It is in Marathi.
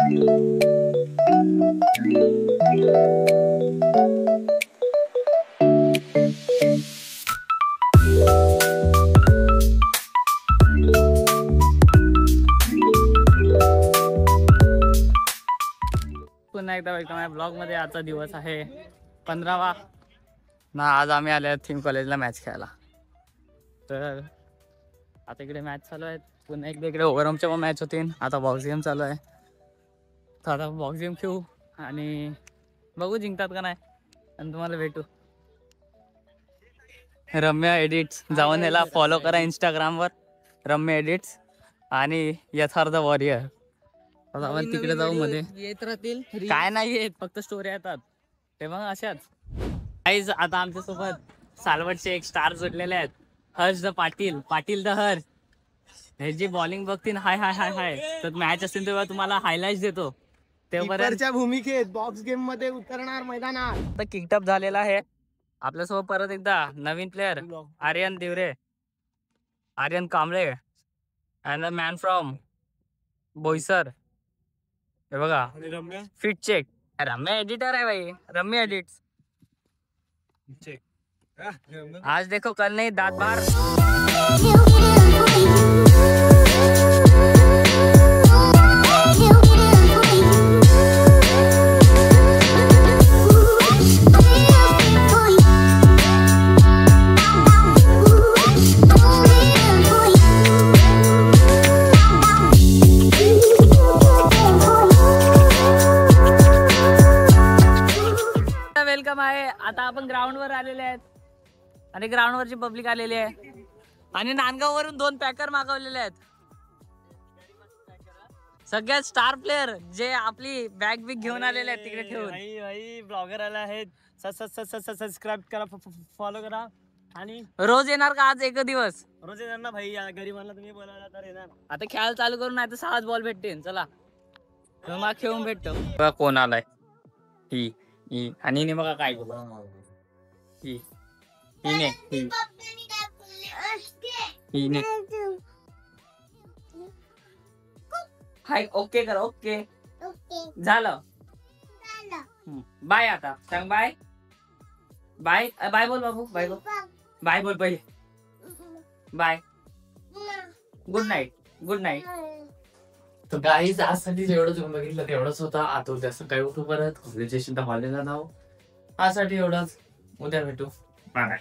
पुन्हा एकदा वेलकम आहे ब्लॉग मध्ये। आजचा दिवस आहे 15वा ना। आज आम्ही आले थीम कॉलेजला मॅच खेळायला। तर आता इकडे मॅच चालू आहे। पुन्हा एकदा इकडे ओव्हरऑमच्या पण मॅच होतील। आता बॉक्स गेम चालू आहे, तर आता बॉक्स गेम खेळू आणि बघू जिंकतात का नाही, आणि तुम्हाला भेटू। रम्या एडिट्स जाऊन याला फॉलो करा इंस्टाग्रामवर, रम्या एडिट्स आणि यथार्थ वॉरियर। आता आपण तिकडे जाऊ मध्ये, येत राहतील काय नाही येत, फक्त स्टोरी येतात ते मग अशाच। गाईज आता आमच्या सोबत सालवटचे एक स्टार जोडलेले आहेत, हर्ष द पाटील, पाटील द हर्ष। हे जी बॉलिंग बघतील हाय हाय हाय हाय, तर मॅच असेल तेव्हा तुम्हाला हायलाइट्स देतो। तेव्हापर्यंत भूमिकेत बॉक्स गेम मध्ये उतरणार मैदानात। आता किकटअप झालेला आहे आपल्यासोबत। परत एकदा नवीन player Aryan Diware, Aryan Kamble and the man from Boisar. हे बघा फिट चेक, रम्या एडिटर है भाई, रम्या एडिट्स। आज देखो कल नहीं, दांत बाहर। वेलकम आहे। आता आपण ग्राउंड वर आलेले आहेत आणि ग्राउंड वरची पब्लिक आलेली आहे आणि नांदगाव वरून 2 पॅकर मागवलेले आहेत। सगळ्यात स्टार प्लेअर जे आपली बॅग बिग घेऊन आलेले आहेत तिकडे ठेवून। भाई ब्लॉगर आले आहेत, सबस्क्राईब करा, फॉलो करा आणि रोज येणार का आज एक दिवस? रोज येणार ना भाई, गरीबांना तुम्ही बोलावला तर येणार। आता खेळायला चालू करून, नाही तर 6 बॉल भेटतील। चला मग खेळून भेटतो। बघा कोण आलाय, ही आणि बघा काय बोलू, हिने हाय ओके कर, ओके झालं, बाय। आता सांग बाय, बाय बाय बोल बाबू, बाय बोल, बाय बोल पहिले, bye, good night, good night. तर गाईज आजसाठी जेवढं तुम्ही बघितलं तेवढंच होतं। आता उद्या सकाळी उठू, परत कॉलेज कॉलेजला जाऊ। आजसाठी एवढंच, उद्या भेटू, बाय बाय।